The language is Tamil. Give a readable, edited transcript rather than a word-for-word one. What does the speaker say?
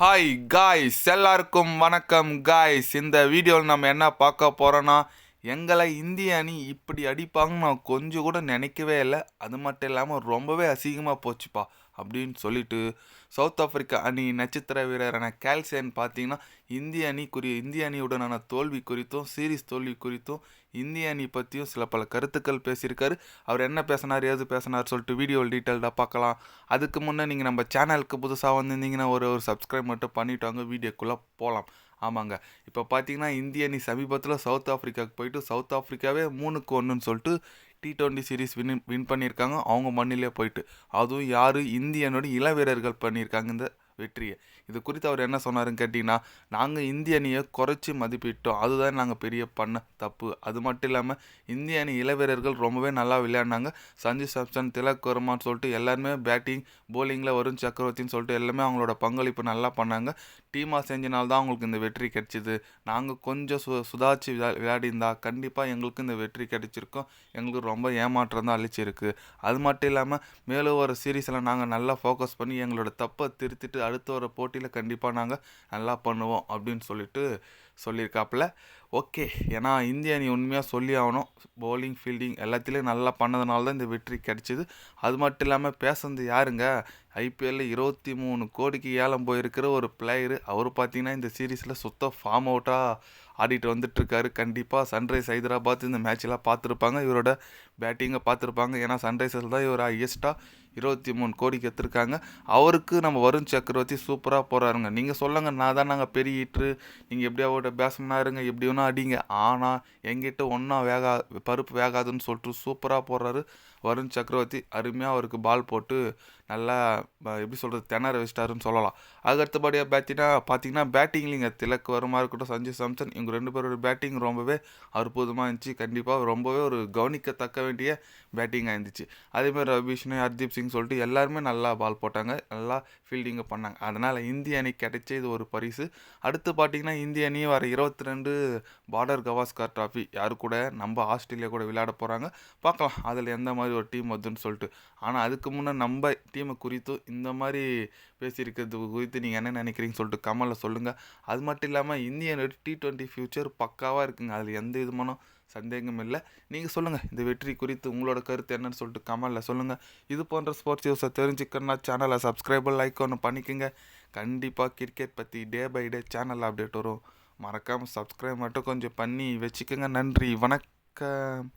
ஹாய் காய்ஸ், எல்லாருக்கும் வணக்கம் காய்ஸ். இந்த வீடியோவில் நம்ம என்ன பார்க்க போகிறோன்னா, எங்களை இந்திய அணி இப்படி அடிப்பாங்கன்னு நான் கொஞ்சம் கூட நினைக்கவே இல்லை. அது மட்டும் இல்லாமல் ரொம்பவே அசிங்கமாக போச்சுப்பா அப்படின்னு சொல்லிட்டு சவுத் ஆப்பிரிக்கா அணி நட்சத்திர வீரரான கேல்சியன் பார்த்தீங்கன்னா இந்திய அணியுடனான தோல்வி குறித்தும் சீரீஸ் தோல்வி குறித்தும் இந்திய அணி பற்றியும் சில பல கருத்துக்கள் பேசியிருக்காரு. அவர் என்ன பேசினார், ஏது பேசினார் சொல்லிட்டு வீடியோவில் டீட்டெயில்டாக பார்க்கலாம். அதுக்கு முன்னே நீங்கள் நம்ம சேனலுக்கு புதுசாக வந்திருந்தீங்கன்னா ஒரு சப்ஸ்கிரைப் மட்டும் பண்ணிவிட்டு வாங்க, வீடியோக்குள்ளே போகலாம். ஆமாங்க, இப்போ பார்த்தீங்கன்னா இந்திய அணி சமீபத்தில் சவுத் ஆஃப்ரிக்காவுக்கு போயிட்டு சவுத் ஆஃப்ரிக்காவே 3-1 சொல்லிட்டு T20 சீரீஸ் வின் பண்ணியிருக்காங்க அவங்க மண்ணிலே போயிட்டு. அதுவும் யார், இந்தியனோட இள வீரர்கள் பண்ணியிருக்காங்க இந்த வெற்றியை. இது குறித்து அவர் என்ன சொன்னாருன்னு கேட்டிங்கன்னா, நாங்கள் இந்திய அணியை குறைச்சி மதிப்பிட்டோம், அதுதான் நாங்கள் பெரிய பண்ண தப்பு. அது மட்டும் இல்லாமல் இந்திய அணி இள வீரர்கள் ரொம்பவே நல்லா விளையாடினாங்க. சஞ்சு சாம்சன், திலக் வர்மான்னு சொல்லிட்டு எல்லாருமே பேட்டிங் போலிங்கில் வருண் சக்கரவர்த்தின்னு சொல்லிட்டு எல்லாமே அவங்களோட பங்களிப்பு நல்லா பண்ணாங்க. டீமாக செஞ்சனால தான் அவங்களுக்கு இந்த வெற்றி கிடைச்சிது. நாங்கள் கொஞ்சம் சுதாச்சு விளையாடிருந்தா கண்டிப்பாக எங்களுக்கு இந்த வெற்றி கிடைச்சிருக்கும். எங்களுக்கு ரொம்ப ஏமாற்றம் தான் அளிச்சிருக்கு. அது மட்டும் இல்லாமல் மேலும் ஒரு சீரீஸில் நாங்கள் நல்லா ஃபோக்கஸ் பண்ணி எங்களோட தப்பை திருத்திட்டு அடுத்த ஒரு போட்டியில் கண்டிப்பாக நாங்கள் நல்லா பண்ணுவோம் அப்படின்னு சொல்லியிருக்காப்புல. ஓகே, ஏன்னா இந்திய அணி உண்மையாக சொல்லி ஆகணும், பவுலிங் ஃபீல்டிங் எல்லாத்துலேயும் நல்லா பண்ணதுனால தான் இந்த வெற்றி கிடைச்சிது. அது மட்டும் இல்லாமல் பேசுனது யாருங்க, ஐபிஎல்லில் 23 கோடிக்கு ஏலம் போயிருக்கிற ஒரு பிளேயரு. அவர் பார்த்தீங்கன்னா இந்த சீரீஸில் சுத்த ஃபார்ம் அவுட்டாக ஆடிட்டு வந்துட்டுருக்காரு. கண்டிப்பாக சன்ரைஸ் ஹைதராபாத் இந்த மேட்செலாம் பார்த்துருப்பாங்க, இவரோட பேட்டிங்கை பார்த்துருப்பாங்க. ஏன்னா சன்ரைசர்ஸ் தான் இவர் ஹையஸ்ட்டாக 23 கோடிக்கு எடுத்திருக்காங்க. அவருக்கு நம்ம வருண் சக்கரவர்த்தி சூப்பராக போகிறாருங்க. நீங்கள் சொல்லுங்கள், நாங்கள் பெரிய ஹீட்ரு, நீங்கள் எப்படியா அவரோட பேட்ஸ்மேனாக இருங்க, எப்படி வேணா அடிங்க, ஆனால் எங்கிட்ட ஒன்றா பருப்பு வேகாதுன்னு சொல்லிட்டு சூப்பராக போடுறாரு வருண் சக்கரவர்த்தி. அருமையாக அவருக்கு பால் போட்டு நல்லா எப்படி சொல்கிறது திணற வச்சிட்டாருன்னு சொல்லலாம். அதுக்கடுத்தபடியாக பார்த்தீங்கன்னா பேட்டிங்லிங்க திலக் வர்மா இருக்கட்டும், சஞ்சு சாம்சன், இவங்க 2 பேரோட பேட்டிங் ரொம்பவே அற்புதமாக இருந்துச்சு. கண்டிப்பாக ரொம்பவே ஒரு கவனிக்கத்தக்க வேண்டிய பேட்டிங்காக இருந்துச்சு. அதேமாதிரி ரவிஷ்ணு, ஹர்தீப் சிங் சொல்லிட்டு எல்லாருமே நல்லா பால் போட்டாங்க, நல்லா ஃபீல்டிங்கை பண்ணாங்க. அதனால் இந்திய அணி கிடைச்ச இது ஒரு பரிசு. அடுத்து பார்த்தீங்கன்னா இந்திய அணி வர 22 பார்டர் கவாஸ்கர் ட்ராஃபி யாரு கூட, நம்ம ஆஸ்திரேலியா கூட விளையாட போகிறாங்க. பார்க்கலாம் அதில் எந்த மாதிரி ஒரு டீம் வருதுன்னு சொல்லிட்டு. ஆனால் அதுக்கு முன்னே நம்ம டீமை குறித்தும் இந்த மாதிரி பேசியிருக்கிறது குறித்து நீங்கள் என்ன நினைக்கிறீங்கன்னு சொல்லிட்டு கமெண்டில் சொல்லுங்கள். அது மட்டும் இல்லாமல் இந்தியனோட T20 ஃபியூச்சர் பக்காவாக இருக்குங்க, அதில் எந்த விதமான சந்தேகமும் இல்லை. நீங்கள் சொல்லுங்கள், இந்த வெற்றி குறித்து உங்களோட கருத்து என்னன்னு சொல்லிட்டு கமெண்டில் சொல்லுங்கள். இது போன்ற ஸ்போர்ட்ஸ் நியூஸை தெரிஞ்சுக்கணுன்னா சேனலை சப்ஸ்கிரைப் லைக் ஒன்று பண்ணிக்கோங்க. கண்டிப்பாக கிரிக்கெட் பற்றி day by day channel update வரும். மறக்காமல் சப்ஸ்கிரைப் மட்டும் கொஞ்சம் பண்ணி வச்சுக்கோங்க. நன்றி, வணக்கம்.